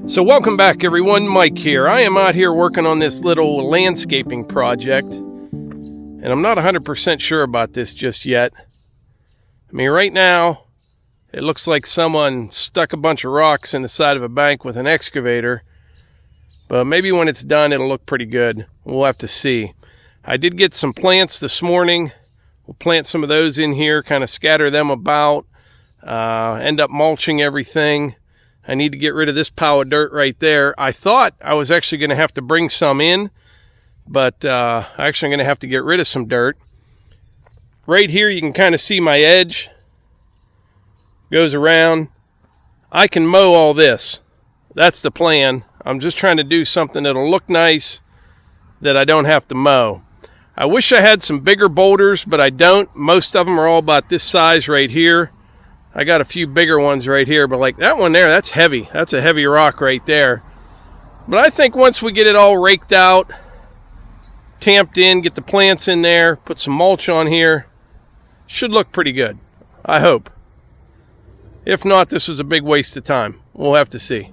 So welcome back everyone, Mike here. I am out here working on this little landscaping project, and I'm not 100% sure about this just yet. I mean, right now, it looks like someone stuck a bunch of rocks in the side of a bank with an excavator, but maybe when it's done, it'll look pretty good. We'll have to see. I did get some plants this morning. We'll plant some of those in here, kind of scatter them about, end up mulching everything. I need to get rid of this pile of dirt right there. I thought I was actually going to have to bring some in, but actually I'm going to have to get rid of some dirt. Right here you can kind of see my edge. Goes around. I can mow all this. That's the plan. I'm just trying to do something that'll look nice that I don't have to mow. I wish I had some bigger boulders, but I don't. Most of them are all about this size right here. I got a few bigger ones right here, but like that one there, that's heavy. That's a heavy rock right there. But I think once we get it all raked out, tamped in, get the plants in there, put some mulch on here, should look pretty good. I hope. If not, this is a big waste of time. We'll have to see.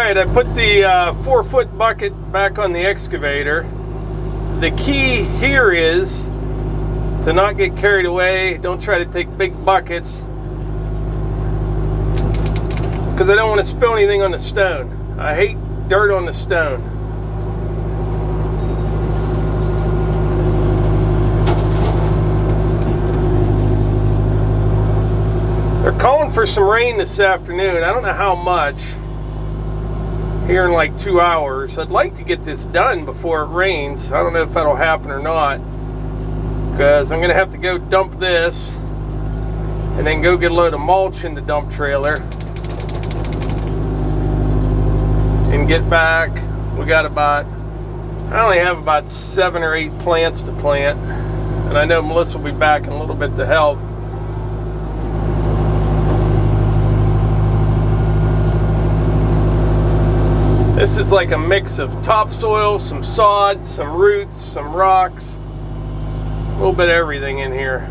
I put the 4-foot bucket back on the excavator. The key here is to not get carried away. Don't try to take big buckets, because I don't want to spill anything on the stone. I hate dirt on the stone. They're calling for some rain this afternoon. I don't know how much. Here in like 2 hours. I'd like to get this done before it rains. I don't know if that'll happen or not, because I'm gonna have to go dump this and then go get a load of mulch in the dump trailer and get back. We got I only have about 7 or 8 plants to plant, and I know Melissa will be back in a little bit to help. This is like a mix of topsoil, some sod, some roots, some rocks, a little bit of everything in here.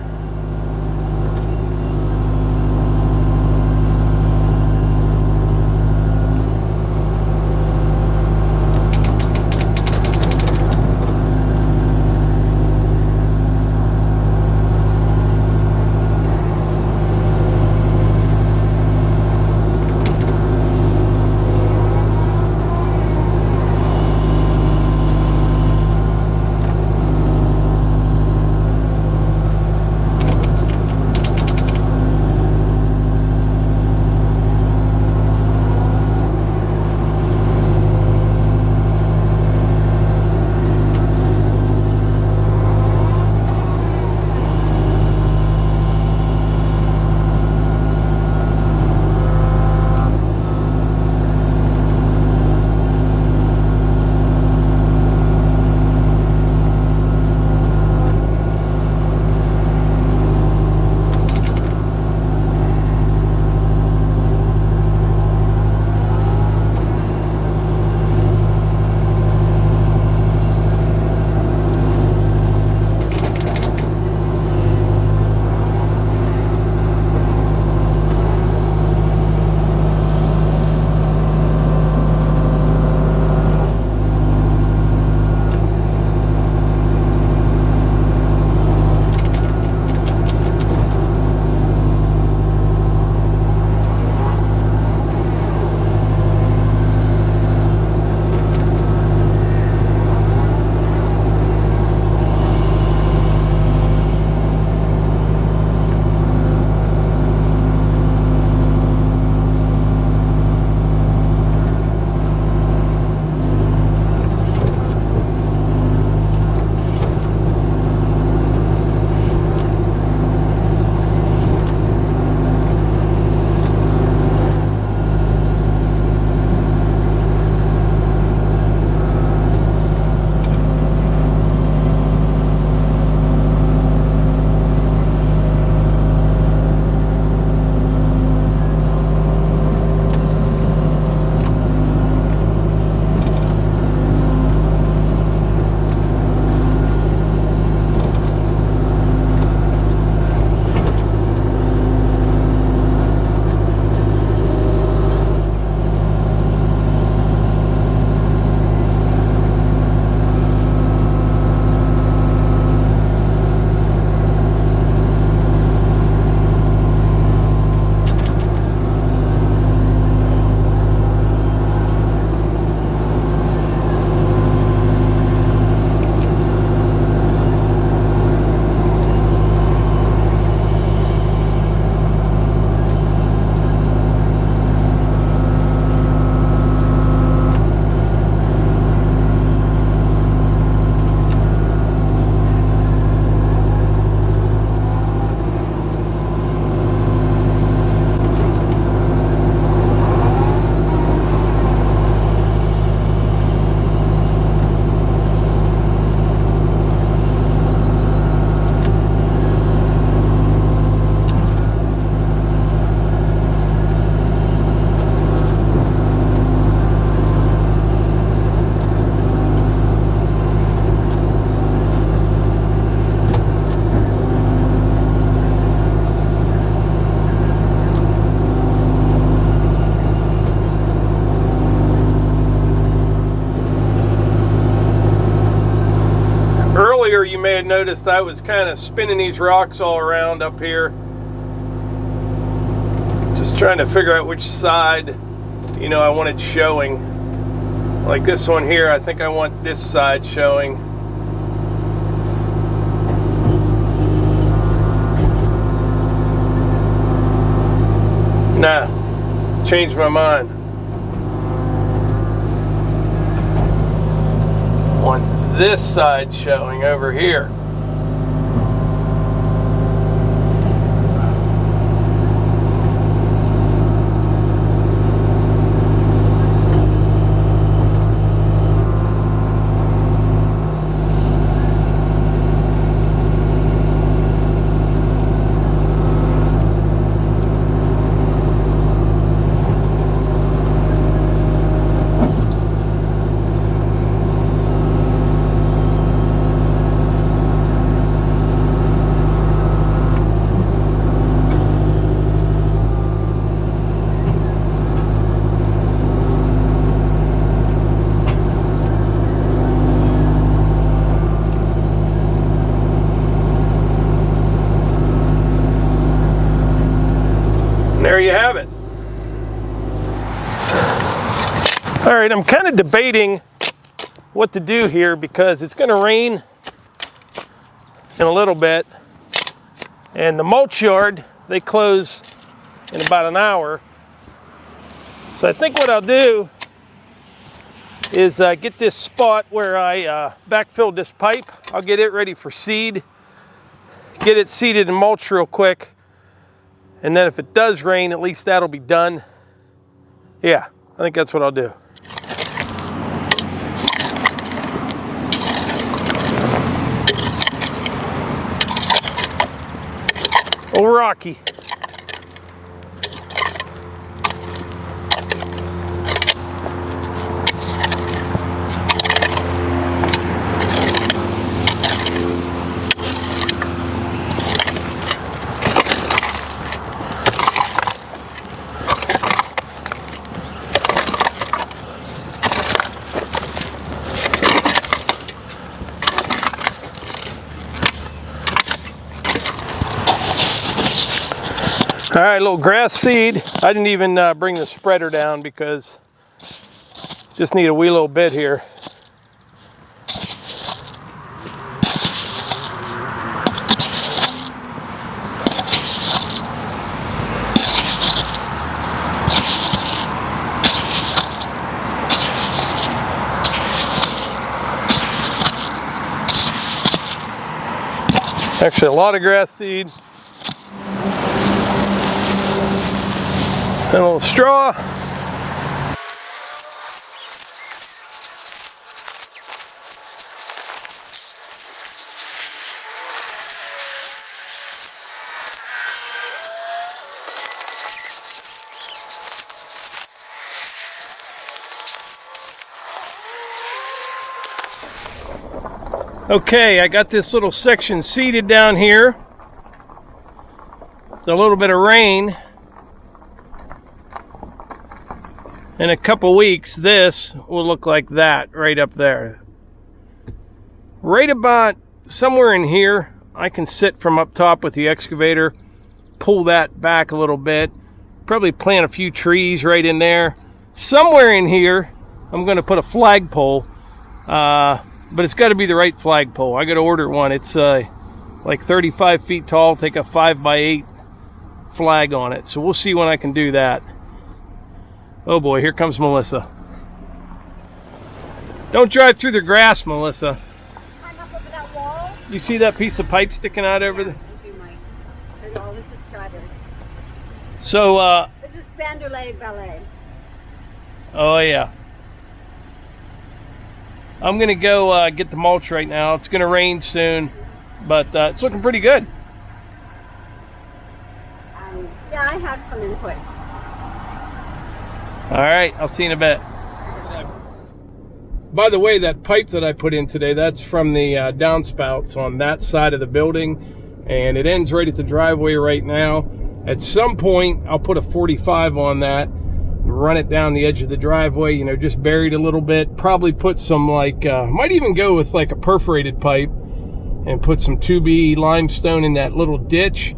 may have noticed I was kind of spinning these rocks all around up here. Just trying to figure out which side, you know, I wanted showing. Like this one here, I think I want this side showing. Nah, changed my mind. Want this side showing over here. There you have it. All right, I'm kind of debating what to do here because it's going to rain in a little bit, and the mulch yard, they close in about an hour. So I think what I'll do is get this spot where I backfilled this pipe. I'll get it ready for seed, get it seeded in mulch real quick. And then if it does rain, at least that'll be done. Yeah, I think that's what I'll do. Oh, Rocky. All right, a little grass seed. I didn't even bring the spreader down because just need a wee little bit here. Actually, a lot of grass seed. And a little straw. Okay, I got this little section seeded down here. With a little bit of rain. In a couple weeks, this will look like that right up there. Right about somewhere in here, I can sit from up top with the excavator, pull that back a little bit, probably plant a few trees right in there. Somewhere in here, I'm going to put a flagpole, but it's got to be the right flagpole. I got to order one. It's like 35 feet tall, take a 5x8 flag on it. So we'll see when I can do that. Oh boy, here comes Melissa. Don't drive through the grass, Melissa. Climb up over that wall. You see that piece of pipe sticking out over there? I do, Mike. To all the subscribers. So, This is Bandolay Ballet. oh yeah. I'm gonna go get the mulch right now. It's gonna rain soon, but it's looking pretty good. Yeah, I have some input. All right, I'll see you in a bit. By the way, that pipe that I put in today, that's from the downspouts on that side of the building, and it ends right at the driveway right now. At some point, I'll put a 45 on that, run it down the edge of the driveway, you know, just buried a little bit, probably put some like, might even go with like a perforated pipe and put some 2B limestone in that little ditch,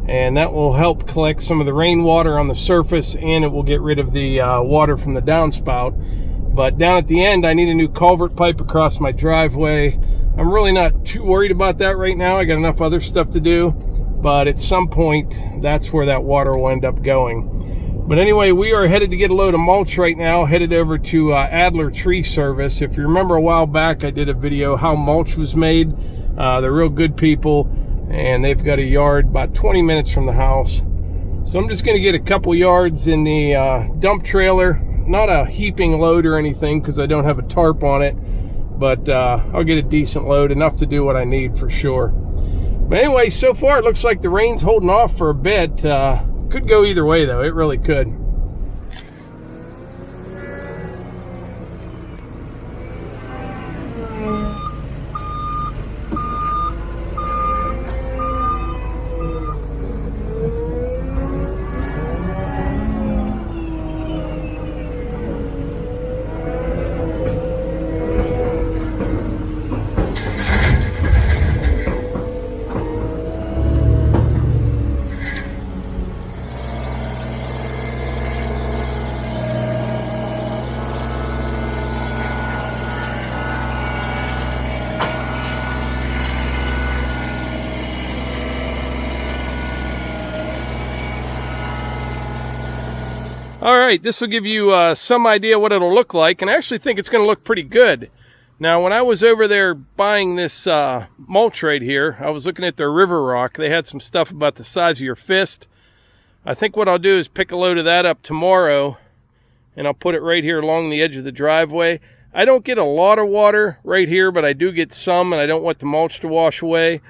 and that will help collect some of the rainwater on the surface, and it will get rid of the water from the downspout. But down at the end, I need a new culvert pipe across my driveway. I'm really not too worried about that right now. I got enough other stuff to do, but at some point, that's where that water will end up going. But anyway, we are headed to get a load of mulch right now, headed over to Adler Tree Service. If you remember a while back, I did a video how mulch was made. They're real good people, and they've got a yard about 20 minutes from the house. So I'm just going to get a couple yards in the dump trailer. Not a heaping load or anything because I don't have a tarp on it, but I'll get a decent load, enough to do what I need for sure. But anyway, so far it looks like the rain's holding off for a bit. Could go either way though, it really could. All right, this will give you some idea what it'll look like, and I actually think it's going to look pretty good. Now, when I was over there buying this mulch right here, I was looking at their river rock. They had some stuff about the size of your fist. I think what I'll do is pick a load of that up tomorrow, and I'll put it right here along the edge of the driveway. I don't get a lot of water right here, but I do get some, and I don't want the mulch to wash away.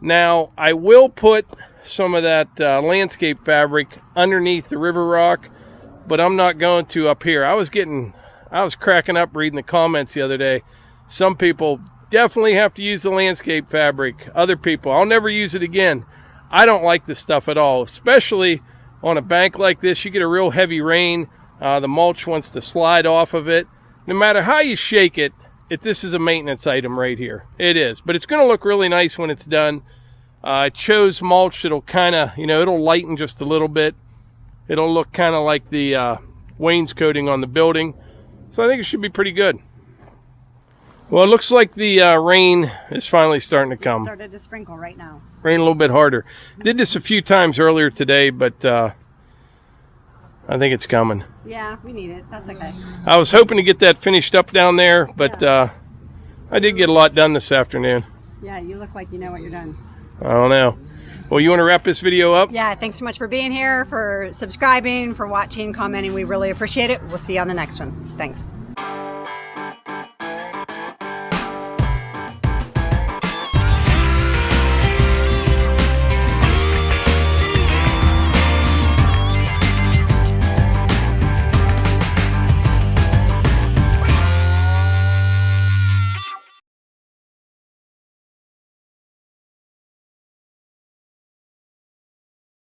Now, I will put some of that landscape fabric underneath the river rock, but I'm not going to up here. I was cracking up reading the comments the other day. Some people definitely have to use the landscape fabric. Other people, I'll never use it again. I don't like this stuff at all, especially on a bank like this. You get a real heavy rain. The mulch wants to slide off of it. No matter how you shake it, this is a maintenance item right here. It is, but it's going to look really nice when it's done. I chose mulch that'll kind of, it'll lighten just a little bit. It'll look kind of like the wainscoting on the building. So I think it should be pretty good. Well, it looks like the rain is finally starting to come. It started to sprinkle right now. Rain a little bit harder. Did this a few times earlier today, but I think it's coming. Yeah, we need it. That's okay. I was hoping to get that finished up down there, but I did get a lot done this afternoon. Yeah, you look like you know what you're doing. I don't know. Well, you want to wrap this video up? Yeah, thanks so much for being here, for subscribing, for watching, commenting. We really appreciate it. We'll see you on the next one. Thanks.